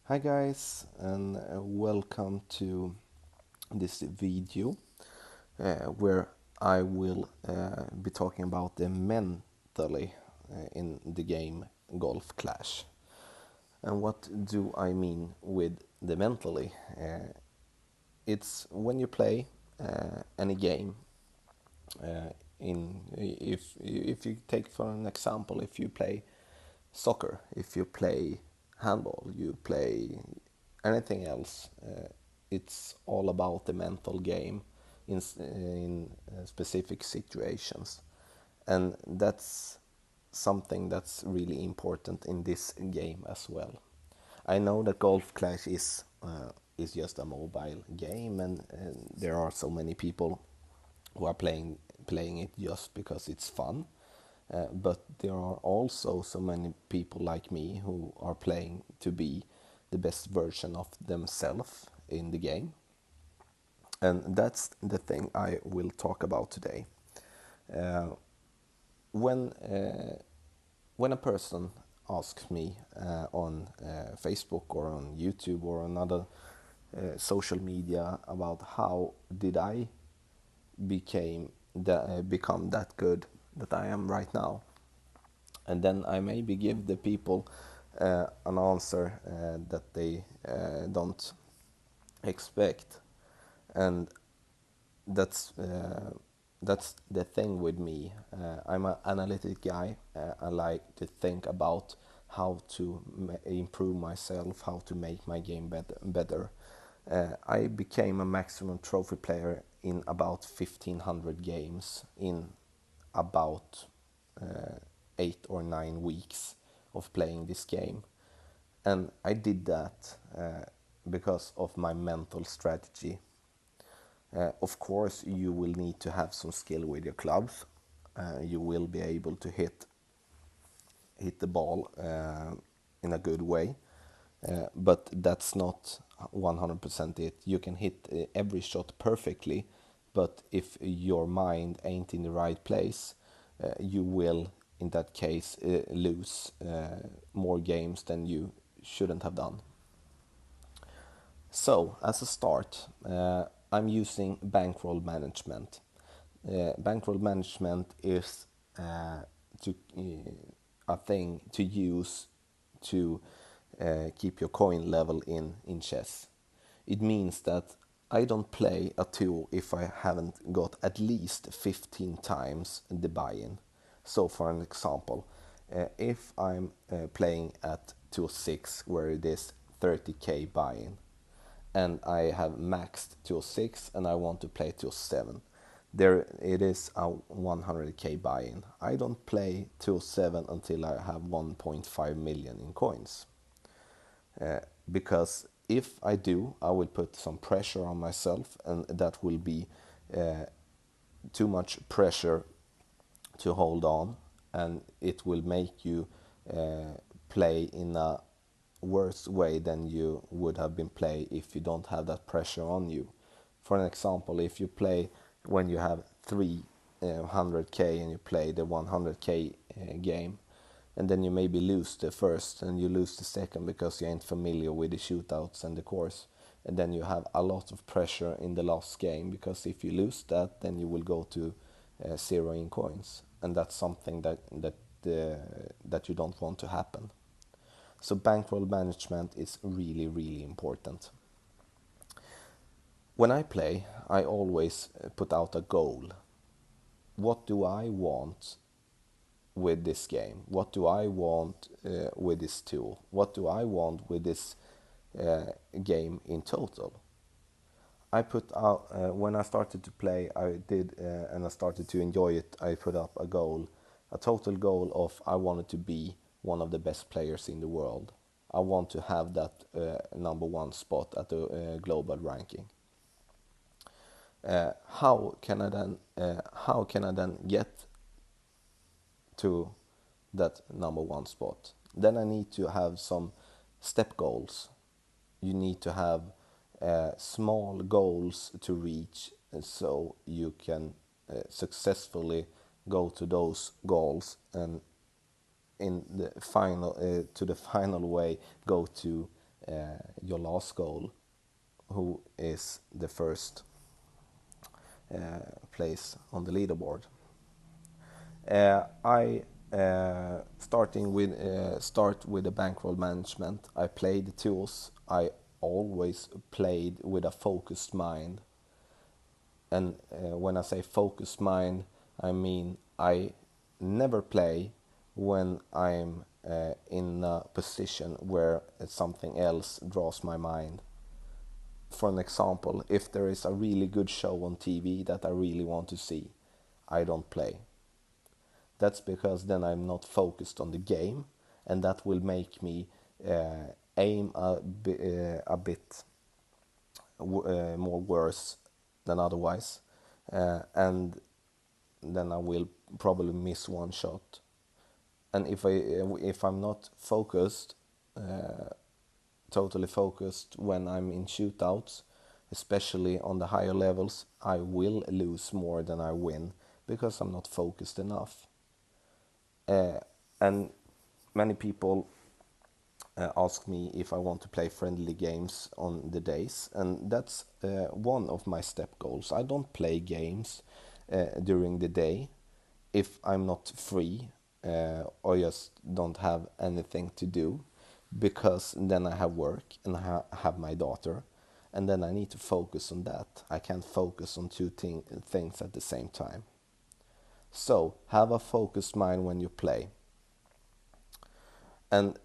Hi guys, and welcome to this video where I will be talking about the mentally in the game Golf Clash. And what do I mean with the mentally? It's when you play any game. If you take for an example, if you play soccer, if you play handball, you play anything else. It's all about the mental game in specific situations, and that's something that's really important in this game as well. I know that Golf Clash is just a mobile game, and there are so many people who are playing it just because it's fun. But there are also so many people like me who are playing to be the best version of themselves in the game. And that's the thing I will talk about today. Uh, when when a person asks me on Facebook or on YouTube or on other social media about how did I become that good that I am right now, and then I maybe give the people an answer that they don't expect, and that's uh, that's the thing with me. I'm an analytic guy. I like to think about how to improve myself, how to make my game better. I became a maximum trophy player in about 1500 games in about 8 or 9 weeks of playing this game. And I did that because of my mental strategy. Of course, you will need to have some skill with your clubs. You will be able to hit the ball in a good way, but that's not 100% it. You can hit every shot perfectly, but if your mind ain't in the right place, you will, in that case, lose more games than you shouldn't have done. So, as a start, I'm using bankroll management. Bankroll management is to, a thing to use to keep your coin level in chess. It means that I don't play a tool if I haven't got at least 15 times the buy-in. So, for an example, if I'm playing at 206 where it is 30k buy-in, and I have maxed 206 and I want to play 207. There it is a 100k buy-in. I don't play 207 until I have 1.5 million in coins. Because if I do, I will put some pressure on myself, and that will be uh, too much pressure to hold on, and it will make you play in a worse way than you would have been play if you don't have that pressure on you. For an example, if you play when you have 300k and you play the 100k game, and then you maybe lose the first and you lose the second because you ain't familiar with the shootouts and the course, and then you have a lot of pressure in the last game, because if you lose that, then you will go to zero in coins, and that's something that you don't want to happen. So bankroll management is really, really important. When I play, I always put out a goal. What do I want with this game? What do I want with this tool? What do I want with this game in total? I put out when I started to play, I did, and I started to enjoy it. I put up a goal, a total goal of I wanted to be one of the best players in the world. I want to have that number one spot at the global ranking. How can I then get to that number one spot? Then I need to have some step goals. You need to have small goals to reach, so you can successfully go to those goals, and in the final to the final way go to your last goal, who is the first place on the leaderboard. I starting with start with the bankroll management. I play the tools. I always played with a focused mind, and when I say focused mind, I mean I never play when I'm in a position where something else draws my mind. For an example, if there is a really good show on TV that I really want to see, I don't play. That's because then I'm not focused on the game, and that will make me aim a bit more worse than otherwise, and then I will probably miss one shot. And if I'm not focused, totally focused when I'm in shootouts, especially on the higher levels, I will lose more than I win because I'm not focused enough. And many people ask me if I want to play friendly games on the days, and that's one of my step goals. I don't play games during the day if I'm not free or just don't have anything to do, because then I have work and I have my daughter, and then I need to focus on that. I can't focus on two things at the same time. So have a focused mind when you play. And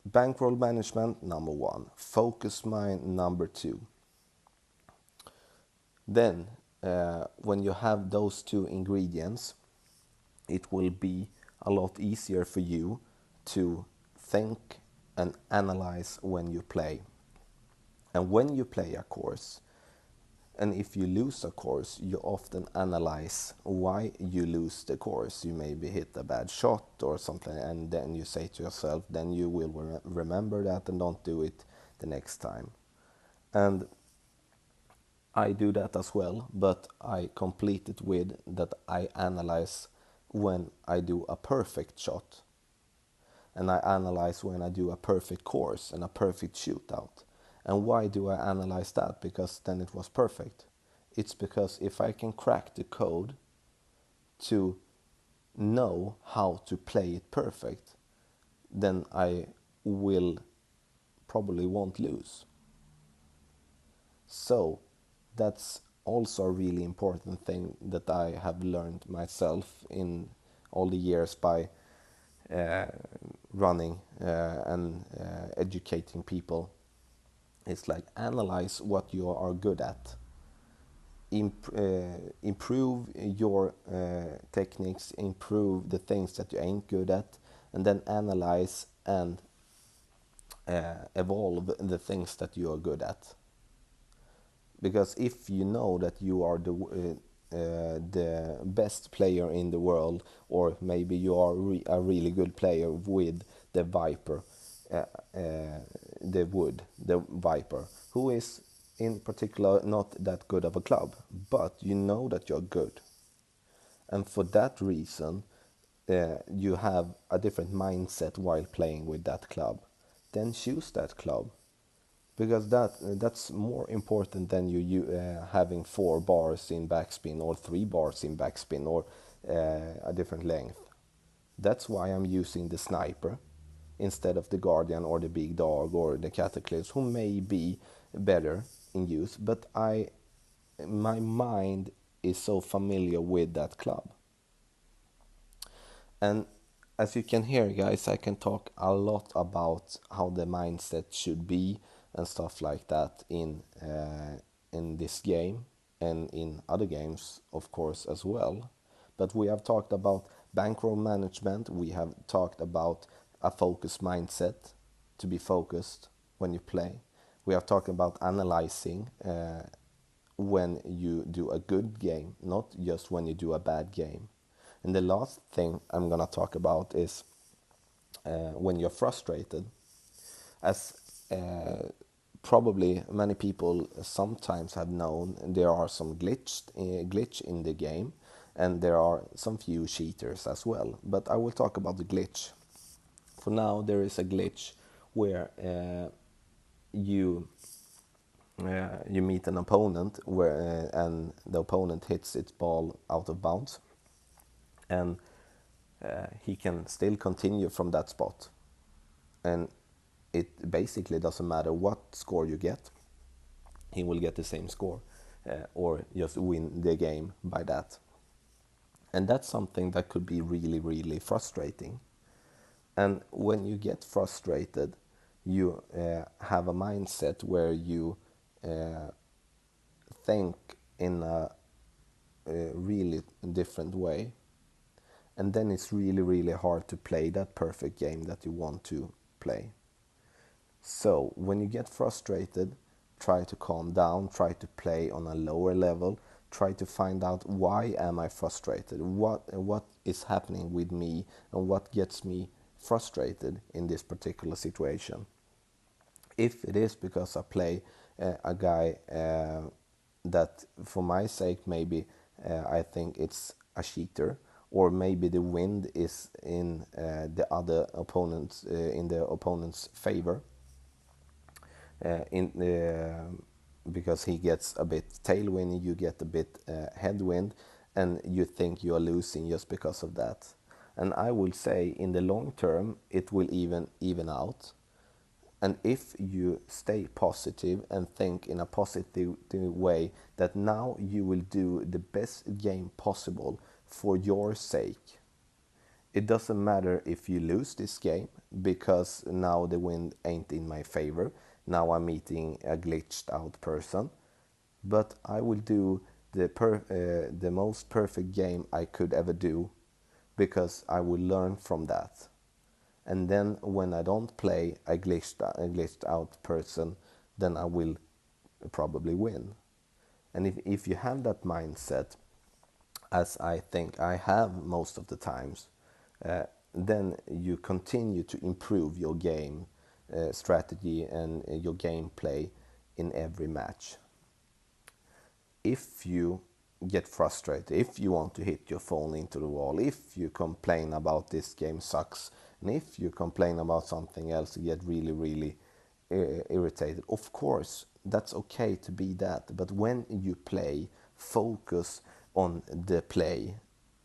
bankroll management, number one. Focus mind, number two. Then, when you have those two ingredients, it will be a lot easier for you to think and analyze when you play. And when you play a course, and if you lose a course, you often analyze why you lose the course. You maybe hit a bad shot or something, and then you say to yourself, then you will remember that and don't do it the next time. And I do that as well, but I complete it with that I analyze when I do a perfect shot. And I analyze when I do a perfect course and a perfect shootout. And why do I analyze that? Because then it was perfect. It's because if I can crack the code to know how to play it perfect, then I will probably won't lose. So that's also a really important thing that I have learned myself in all the years by uh, running and educating people. It's like analyze what you are good at, improve your techniques, improve the things that you ain't good at, and then analyze and evolve the things that you are good at. Because if you know that you are the best player in the world, or maybe you are a really good player with the Viper, uh, uh, the Viper, who is in particular not that good of a club, but you know that you're good. And for that reason, you have a different mindset while playing with that club. Then choose that club, because that's more important than you having 4 bars in backspin or 3 bars in backspin or a different length. That's why I'm using the sniper instead of the guardian or the big dog or the cataclysm, who may be better in use, but my mind is so familiar with that club. And as you can hear, guys, I can talk a lot about how the mindset should be and stuff like that in this game and in other games, of course, as well. But we have talked about bankroll management. We have talked about a focused mindset, to be focused when you play. We have talked about analyzing when you do a good game, not just when you do a bad game. And the last thing I'm gonna talk about is when you're frustrated. As probably many people sometimes have known, there are some glitch in the game, and there are some few cheaters as well. But I will talk about the glitch. For now, there is a glitch where you you meet an opponent where and the opponent hits its ball out of bounds, and he can still continue from that spot, and it basically doesn't matter what score you get, he will get the same score, or just win the game by that. And that's something that could be really, really frustrating. And when you get frustrated, you have a mindset where you uh, think in a really different way. And then it's really, really hard to play that perfect game that you want to play. So when you get frustrated, try to calm down, try to play on a lower level, try to find out why am I frustrated, what is happening with me, and what gets me frustrated in this particular situation. If it is because I play a guy that for my sake maybe I think it's a cheater, or maybe the wind is in the other opponent's in the opponent's favor, in because he gets a bit tailwind, you get a bit headwind, and you think you are losing just because of that. And I will say in the long term it will even out. And if you stay positive and think in a positive way that now you will do the best game possible for your sake, it doesn't matter if you lose this game because now the wind ain't in my favor. Now I'm meeting a glitched out person, but I will do the most perfect game I could ever do because I will learn from that. And then when I don't play a glitched out person, then I will probably win. And if you have that mindset, as I think I have most of the times, then you continue to improve your game strategy and your gameplay in every match. If you get frustrated, if you want to hit your phone into the wall, if you complain about this game sucks, and if you complain about something else, you get really, really irritated. Of course, that's okay to be that, but when you play, focus on the play.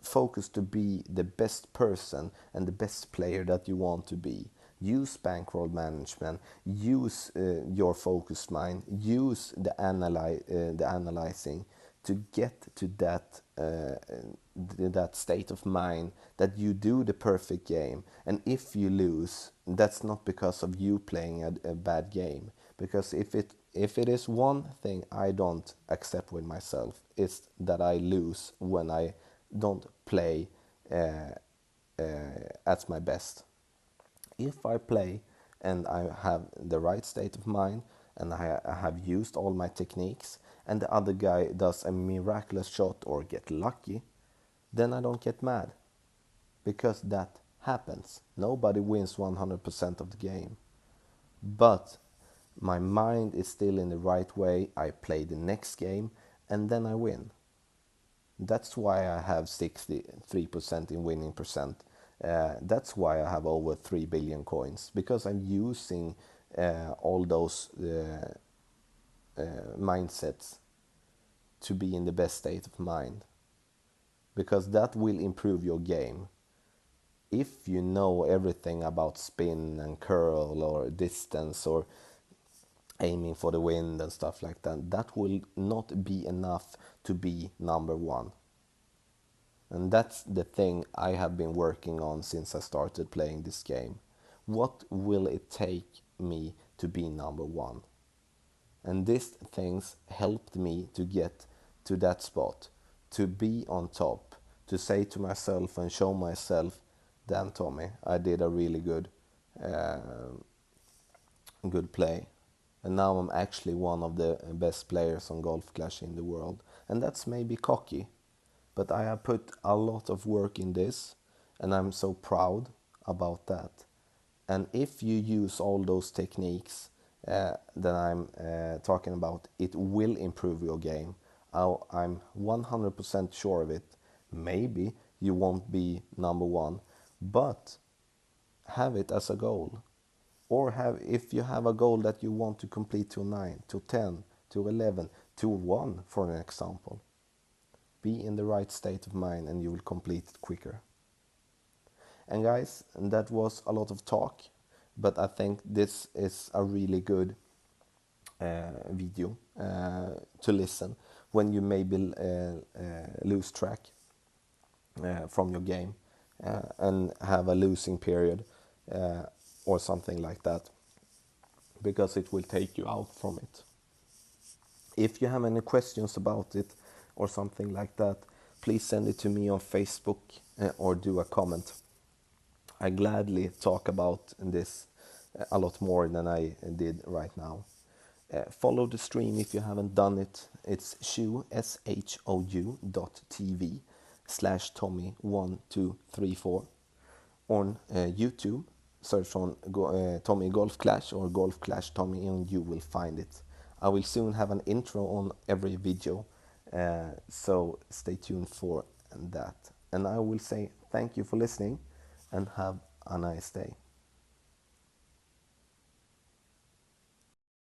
Focus to be the best person and the best player that you want to be. Use bankroll management, use your focused mind, use the analyzing to get to that state of mind that you do the perfect game. And if you lose, that's not because of you playing a bad game. Because if it is one thing I don't accept with myself, it's that I lose when I don't play at my best. If I play and I have the right state of mind and I have used all my techniques and the other guy does a miraculous shot or get lucky, then I don't get mad because that happens. Nobody wins 100% of the game. But my mind is still in the right way. I play the next game and then I win. That's why I have 63% in winning percent. That's why I have over 3 billion coins, because I'm using all those mindsets to be in the best state of mind, because that will improve your game. If you know everything about spin and curl or distance or aiming for the wind and stuff like that, that will not be enough to be number one. And that's the thing I have been working on since I started playing this game. What will it take me to be number one? And these things helped me to get to that spot, to be on top, to say to myself and show myself, damn Tommy, I did a really uh, good play. And now I'm actually one of the best players on Golf Clash in the world. And that's maybe cocky, but I have put a lot of work in this, and I'm so proud about that. And if you use all those techniques that I'm talking about, it will improve your game. I'm 100% sure of it. Maybe you won't be number one, but have it as a goal. Or have, if you have a goal that you want to complete to 9, to 10, to 11, to 1, for an example, be in the right state of mind and you will complete it quicker. And guys, that was a lot of talk, but I think this is a really good video to listen when you maybe lose track from your game and have a losing period or something like that, because it will take you out from it. If you have any questions about it or something like that, please send it to me on Facebook or do a comment. I gladly talk about this a lot more than I did right now. Follow the stream if you haven't done it. It's shou.tv/Tommy1234 on YouTube. Search on Tommy Golf Clash or Golf Clash Tommy and you will find it. I will soon have an intro on every video, so stay tuned for that. And I will say thank you for listening and have a nice day.